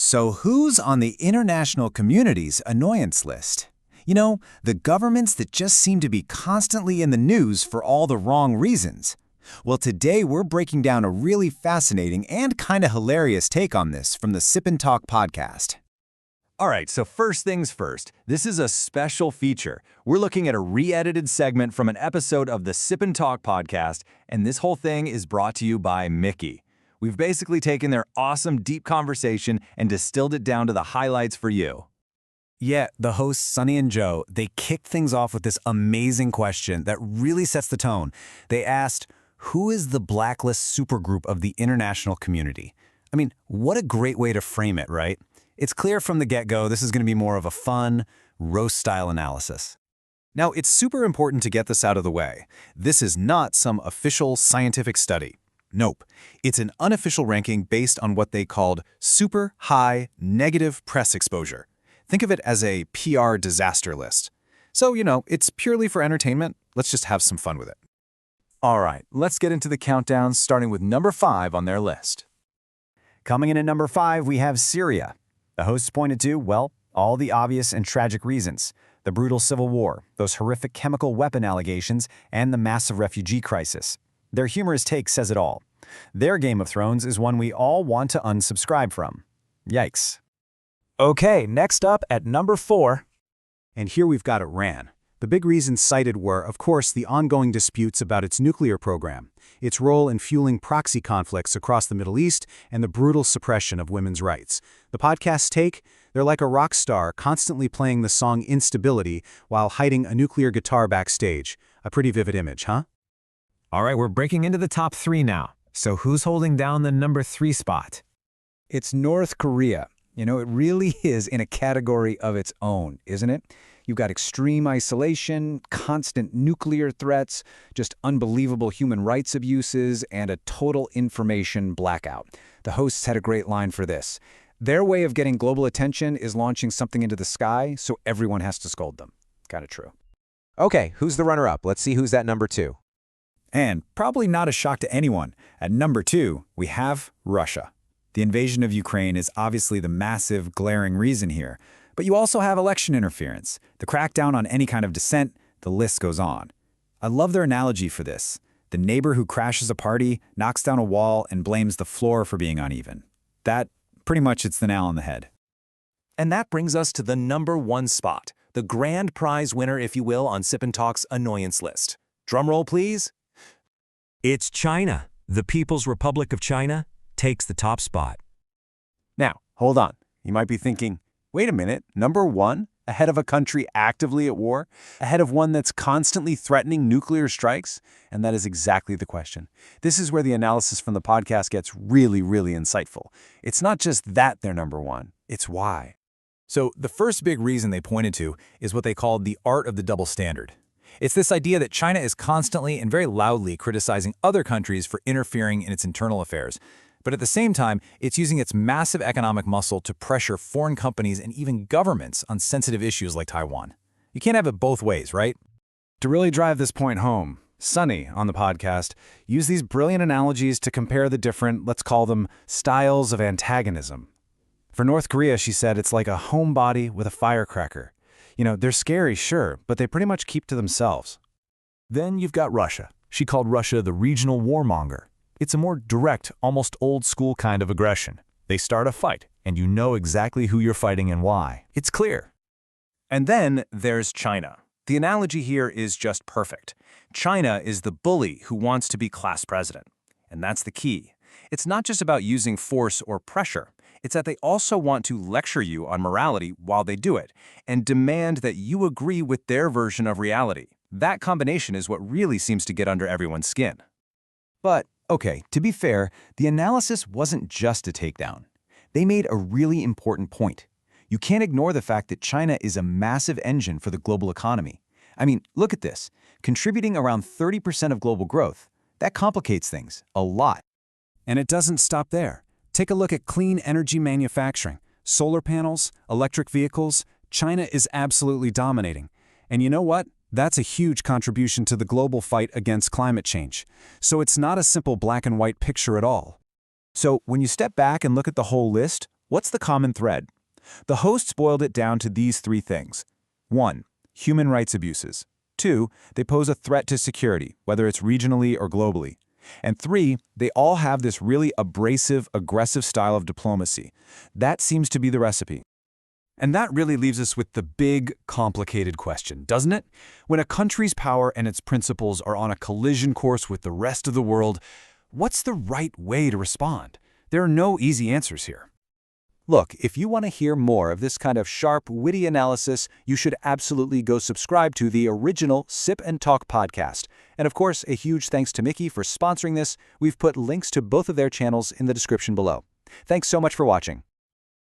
So who's on the international community's annoyance list? You know, the governments that just seem to be constantly in the news for all the wrong reasons. Well, today we're breaking down a really fascinating and kind of hilarious take on this from the Sip&Talk podcast. All right, so first things first, this is a special feature. We're looking at a re-edited segment from an episode of the Sip&Talk podcast, and this whole thing is brought to you by Mickey. We've basically taken their awesome deep conversation and distilled it down to the highlights for you. Yeah, the hosts, Sunny and Joe, they kicked things off with this amazing question that really sets the tone. They asked, who is the blacklist supergroup of the international community? I mean, what a great way to frame it, right? It's clear from the get-go this is going to be more of a fun, roast-style analysis. Now, it's super important to get this out of the way. This is not some official scientific study. Nope. It's an unofficial ranking based on what they called super high negative press exposure. Think of it as a PR disaster list. So, it's purely for entertainment. Let's just have some fun with it. All right, let's get into the countdown, starting with number 5 on their list. Coming in at number 5, we have Syria. The hosts pointed to, well, all the obvious and tragic reasons. The brutal civil war, those horrific chemical weapon allegations, and the massive refugee crisis. Their humorous take says it all. Their Game of Thrones is one we all want to unsubscribe from. Yikes. Okay, next up at number 4. And here we've got Iran. The big reasons cited were, of course, the ongoing disputes about its nuclear program, its role in fueling proxy conflicts across the Middle East, and the brutal suppression of women's rights. The podcast's take? They're like a rock star constantly playing the song Instability while hiding a nuclear guitar backstage. A pretty vivid image, huh? All right, we're breaking into the top 3 now. So who's holding down the number 3 spot? It's North Korea. It really is in a category of its own, isn't it? You've got extreme isolation, constant nuclear threats, just unbelievable human rights abuses, and a total information blackout. The hosts had a great line for this. Their way of getting global attention is launching something into the sky, so everyone has to scold them. Kind of true. Okay, who's the runner-up? Let's see who's at number 2. And probably not a shock to anyone, at number 2, we have Russia. The invasion of Ukraine is obviously the massive, glaring reason here. But you also have election interference, the crackdown on any kind of dissent, the list goes on. I love their analogy for this. The neighbor who crashes a party, knocks down a wall, and blames the floor for being uneven. That, pretty much, it's the nail on the head. And that brings us to the number 1 spot, the grand prize winner, if you will, on Sip&Talk's annoyance list. Drumroll, please. It's China. The People's Republic of China takes the top spot. Now, hold on. You might be thinking, wait a minute, number 1? Ahead of a country actively at war? Ahead of one that's constantly threatening nuclear strikes? And that is exactly the question. This is where the analysis from the podcast gets really, really insightful. It's not just that they're number 1, it's why. So the first big reason they pointed to is what they called the art of the double standard. It's this idea that China is constantly and very loudly criticizing other countries for interfering in its internal affairs. But at the same time, it's using its massive economic muscle to pressure foreign companies and even governments on sensitive issues like Taiwan. You can't have it both ways, right? To really drive this point home, Sunny, on the podcast, used these brilliant analogies to compare the different, let's call them, styles of antagonism. For North Korea, she said it's like a homebody with a firecracker. They're scary, sure, but they pretty much keep to themselves. Then you've got Russia. She called Russia the regional warmonger. It's a more direct, almost old-school kind of aggression. They start a fight, and you know exactly who you're fighting and why. It's clear. And then there's China. The analogy here is just perfect. China is the bully who wants to be class president. And that's the key. It's not just about using force or pressure. It's that they also want to lecture you on morality while they do it, and demand that you agree with their version of reality. That combination is what really seems to get under everyone's skin. But, okay, to be fair, the analysis wasn't just a takedown. They made a really important point. You can't ignore the fact that China is a massive engine for the global economy. I mean, look at this. Contributing around 30% of global growth. That complicates things a lot. And it doesn't stop there. Take a look at clean energy manufacturing. Solar panels, electric vehicles. China is absolutely dominating. And you know what? That's a huge contribution to the global fight against climate change. So it's not a simple black and white picture at all. So when you step back and look at the whole list, What's the common thread? The hosts boiled it down to these three things. 1. Human rights abuses. 2. They pose a threat to security, whether it's regionally or globally. And 3. They all have this really abrasive, aggressive style of diplomacy. That seems to be the recipe. And that really leaves us with the big, complicated question, doesn't it? When a country's power and its principles are on a collision course with the rest of the world, what's the right way to respond? There are no easy answers here. Look, if you want to hear more of this kind of sharp, witty analysis, you should absolutely go subscribe to the original Sip and Talk podcast. And of course, a huge thanks to Mickey for sponsoring this. We've put links to both of their channels in the description below. Thanks so much for watching.